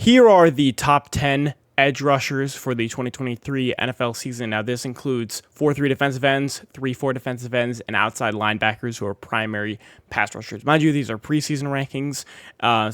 Here are the top 10 edge rushers for the 2023 NFL season. Now, this includes 4-3 defensive ends, 3-4 defensive ends, and outside linebackers who are primary pass rushers. Mind you, these are preseason rankings,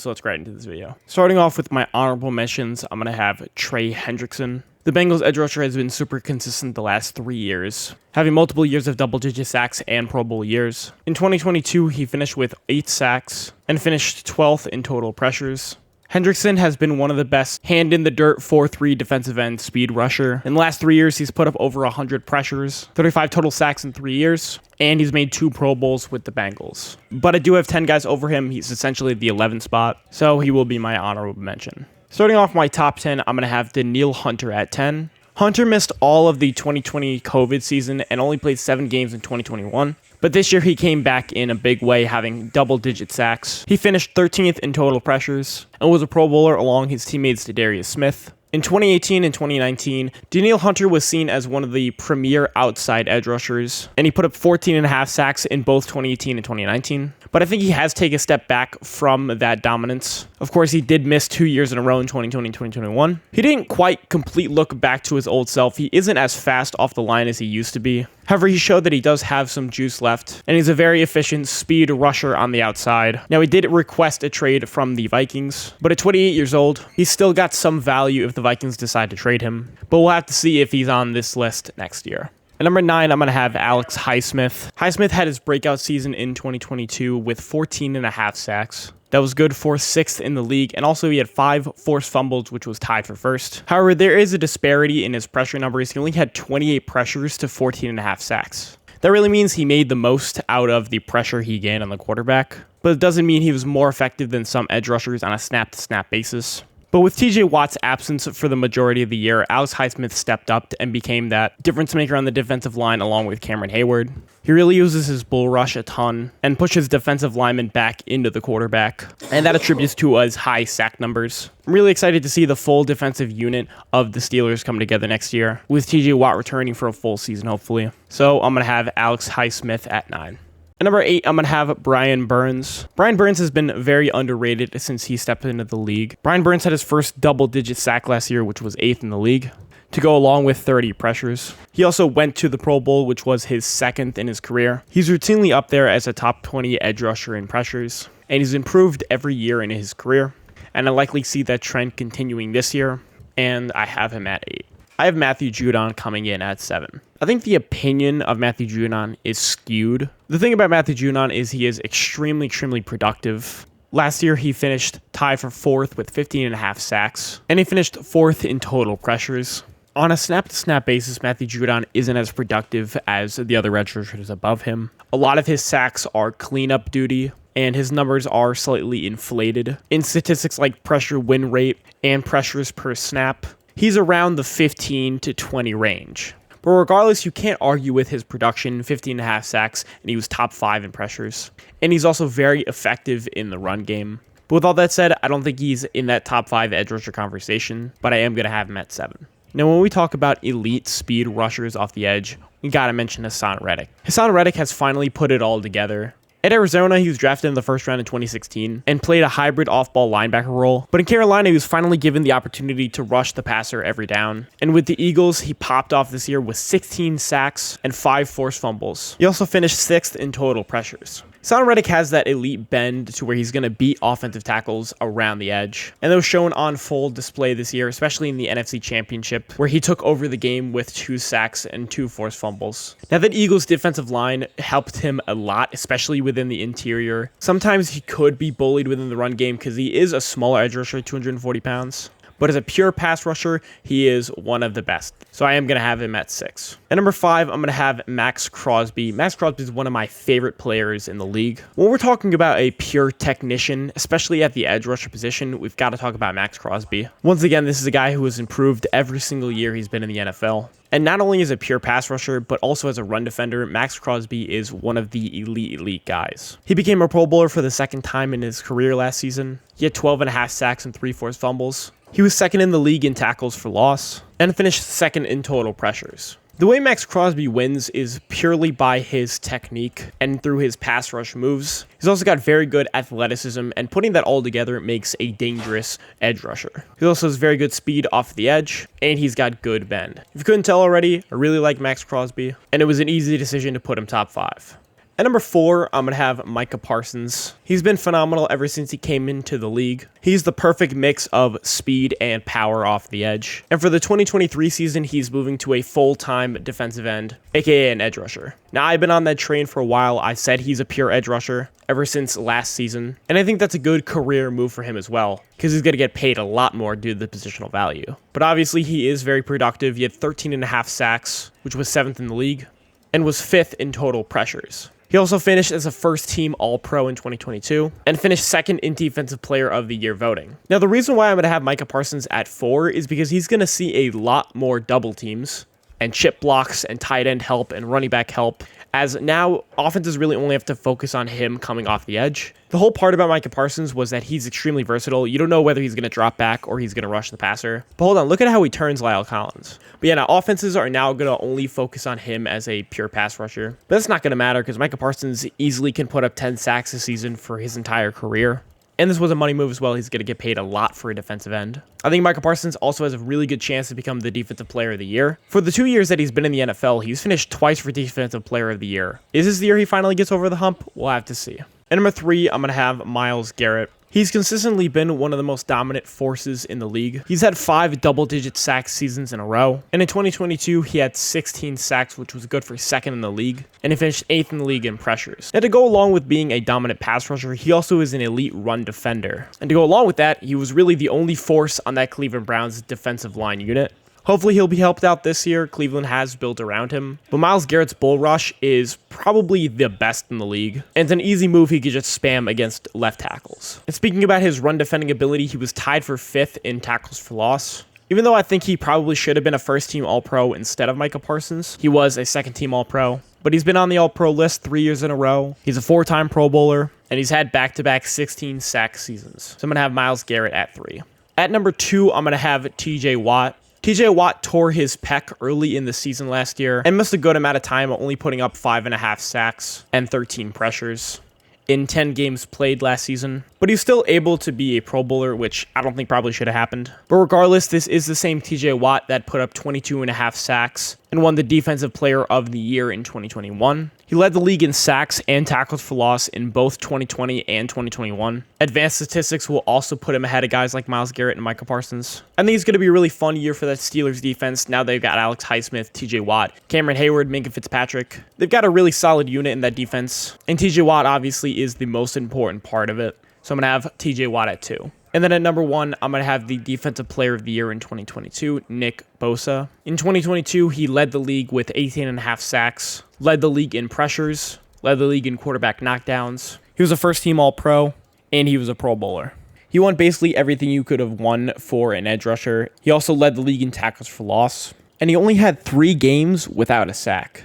so let's get right into this video. Starting off with my honorable mentions, I'm going to have Trey Hendrickson. The Bengals edge rusher has been super consistent the last 3 years, having multiple years of double-digit sacks and Pro Bowl years. In 2022, he finished with 8 sacks and finished 12th in total pressures. Hendrickson has been one of the best hand-in-the-dirt 4-3 defensive end speed rusher. In the last 3 years, he's put up over 100 pressures, 35 total sacks in 3 years, and he's made 2 Pro Bowls with the Bengals. But I do have 10 guys over him. He's essentially the 11th spot, so he will be my honorable mention. Starting off my top 10, I'm going to have Danielle Hunter at 10. Hunter missed all of the 2020 COVID season and only played 7 games in 2021. But this year he came back in a big way, having double-digit sacks. He finished 13th in total pressures and was a Pro Bowler along his teammates Darius Smith. In 2018 and 2019, Danielle Hunter was seen as one of the premier outside edge rushers, and he put up 14.5 sacks in both 2018 and 2019. But I think he has taken a step back from that dominance. Of course, he did miss 2 years in a row in 2020 and 2021. He didn't quite complete look back to his old self. He isn't as fast off the line as he used to be. However, he showed that he does have some juice left, and he's a very efficient speed rusher on the outside. Now, he did request a trade from the Vikings, but at 28 years old, he's still got some value if the Vikings decide to trade him. But we'll have to see if he's on this list next year. At number 9, I'm going to have Highsmith. Highsmith had his breakout season in 2022 with 14.5 sacks. That was good for 6th in the league, and also he had 5 forced fumbles, which was tied for 1st. However, there is a disparity in his pressure numbers. He only had 28 pressures to 14.5 sacks. That really means he made the most out of the pressure he gained on the quarterback, but it doesn't mean he was more effective than some edge rushers on a snap-to-snap basis. But with T.J Watt's absence for the majority of the year, Highsmith stepped up and became that difference maker on the defensive line along with Cameron Hayward. He really uses his bull rush a ton and pushes defensive linemen back into the quarterback, and that attributes to his high sack numbers. I'm really excited to see the full defensive unit of the Steelers come together next year, with T.J Watt returning for a full season hopefully. So I'm going to have Highsmith at 9. At number 8, I'm going to have Brian Burns. Brian Burns has been very underrated since he stepped into the league. Brian Burns had his first double-digit sack last year, which was 8th in the league, to go along with 30 pressures. He also went to the Pro Bowl, which was his 2nd in his career. He's routinely up there as a top 20 edge rusher in pressures, and he's improved every year in his career. And I likely see that trend continuing this year, and I have him at 8. I have Matthew Judon coming in at 7. I think the opinion of Matthew Judon is skewed. The thing about Matthew Judon is he is extremely productive. Last year, he finished tied for 4th with 15.5 sacks, and he finished 4th in total pressures. On a snap-to-snap basis, Matthew Judon isn't as productive as the other edge rushers above him. A lot of his sacks are cleanup duty, and his numbers are slightly inflated. In statistics like pressure win rate and pressures per snap, he's around the 15 to 20 range. But regardless, you can't argue with his production, 15.5 sacks, and he was top 5 in pressures. And he's also very effective in the run game. But with all that said, I don't think he's in that top 5 edge rusher conversation, but I am going to have him at 7. Now, when we talk about elite speed rushers off the edge, we got to mention Haason Reddick. Haason Reddick has finally put it all together. At Arizona, he was drafted in the 1st round in 2016 and played a hybrid off-ball linebacker role. But in Carolina, he was finally given the opportunity to rush the passer every down. And with the Eagles, he popped off this year with 16 sacks and 5 forced fumbles. He also finished 6th in total pressures. Haason Reddick has that elite bend to where he's going to beat offensive tackles around the edge. And that was shown on full display this year, especially in the NFC Championship, where he took over the game with 2 sacks and 2 forced fumbles. Now, that Eagles defensive line helped him a lot, especially within the interior. Sometimes he could be bullied within the run game because he is a smaller edge rusher, 240 pounds. But as a pure pass rusher, he is one of the best. So I am going to have him at 6. At number 5, I'm going to have Maxx Crosby. Maxx Crosby is one of my favorite players in the league. When we're talking about a pure technician, especially at the edge rusher position, we've got to talk about Maxx Crosby. Once again, this is a guy who has improved every single year he's been in the NFL. And not only as a pure pass rusher, but also as a run defender, Maxx Crosby is one of the elite guys. He became a Pro Bowler for the 2nd time in his career last season. He had 12.5 sacks and 3 forced fumbles. He was 2nd in the league in tackles for loss and finished 2nd in total pressures. The way Maxx Crosby wins is purely by his technique and through his pass rush moves. He's also got very good athleticism, and putting that all together makes a dangerous edge rusher. He also has very good speed off the edge, and he's got good bend. If you couldn't tell already, I really like Maxx Crosby, and it was an easy decision to put him top 5. At number 4, I'm going to have Micah Parsons. He's been phenomenal ever since he came into the league. He's the perfect mix of speed and power off the edge. And for the 2023 season, he's moving to a full-time defensive end, aka an edge rusher. Now, I've been on that train for a while. I said he's a pure edge rusher ever since last season. And I think that's a good career move for him as well, because he's going to get paid a lot more due to the positional value. But obviously, he is very productive. He had 13.5 sacks, which was 7th in the league, and was 5th in total pressures. He also finished as a first-team All-Pro in 2022 and finished 2nd in Defensive Player of the Year voting. Now, the reason why I'm going to have Micah Parsons at 4 is because he's going to see a lot more double teams and chip blocks and tight end help and running back help, as now offenses really only have to focus on him coming off the edge. The whole part about Micah Parsons was that he's extremely versatile. You don't know whether he's going to drop back or he's going to rush the passer. But hold on, look at how he turns Lyle Collins. But yeah, now offenses are now going to only focus on him as a pure pass rusher. But that's not going to matter because Micah Parsons easily can put up 10 sacks this season for his entire career. And this was a money move as well. He's going to get paid a lot for a defensive end. I think Micah Parsons also has a really good chance to become the Defensive Player of the Year. For the 2 years that he's been in the NFL, he's finished twice for Defensive Player of the Year. Is this the year he finally gets over the hump? We'll have to see. At number 3, I'm going to have Myles Garrett. He's consistently been one of the most dominant forces in the league. He's had 5 double-digit sack seasons in a row. And in 2022, he had 16 sacks, which was good for 2nd in the league. And he finished 8th in the league in pressures. And to go along with being a dominant pass rusher, he also is an elite run defender. And to go along with that, he was really the only force on that Cleveland Browns defensive line unit. Hopefully he'll be helped out this year. Cleveland has built around him. But Myles Garrett's bull rush is probably the best in the league. And it's an easy move he could just spam against left tackles. And speaking about his run defending ability, he was tied for 5th in tackles for loss. Even though I think he probably should have been a first-team All-Pro instead of Micah Parsons, he was a second-team All-Pro. But he's been on the All-Pro list 3 years in a row. He's a 4-time Pro Bowler, and he's had back-to-back 16 sack seasons. So I'm going to have Myles Garrett at 3. At number 2, I'm going to have T.J. Watt. T.J. Watt tore his pec early in the season last year and missed a good amount of time, only putting up 5.5 sacks and 13 pressures in 10 games played last season. But he's still able to be a Pro Bowler, which I don't think probably should have happened. But regardless, this is the same T.J. Watt that put up 22.5 sacks and won the Defensive Player of the Year in 2021. He led the league in sacks and tackles for loss in both 2020 and 2021. Advanced statistics will also put him ahead of guys like Myles Garrett and Micah Parsons. I think it's going to be a really fun year for that Steelers defense now they've got Alex Highsmith, T.J. Watt, Cameron Hayward, Minkah Fitzpatrick. They've got a really solid unit in that defense, and T.J. Watt obviously is the most important part of it. So I'm going to have T.J. Watt at 2. And then at number 1, I'm going to have the Defensive Player of the Year in 2022, Nick Bosa. In 2022, he led the league with 18.5 sacks, led the league in pressures, led the league in quarterback knockdowns. He was a first-team All-Pro, and he was a Pro Bowler. He won basically everything you could have won for an edge rusher. He also led the league in tackles for loss, and he only had 3 games without a sack.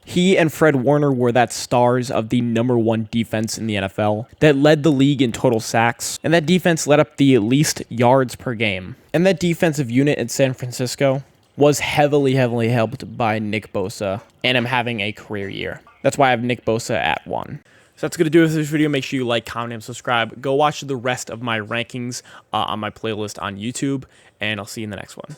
He and Fred Warner were that stars of the number 1 defense in the NFL that led the league in total sacks, and that defense led up the least yards per game. And that defensive unit in San Francisco was heavily helped by Nick Bosa and him having a career year. That's why I have Nick Bosa at 1. So that's going to do it for this video. Make sure you like, comment, and subscribe. Go watch the rest of my rankings on my playlist on YouTube, and I'll see you in the next one.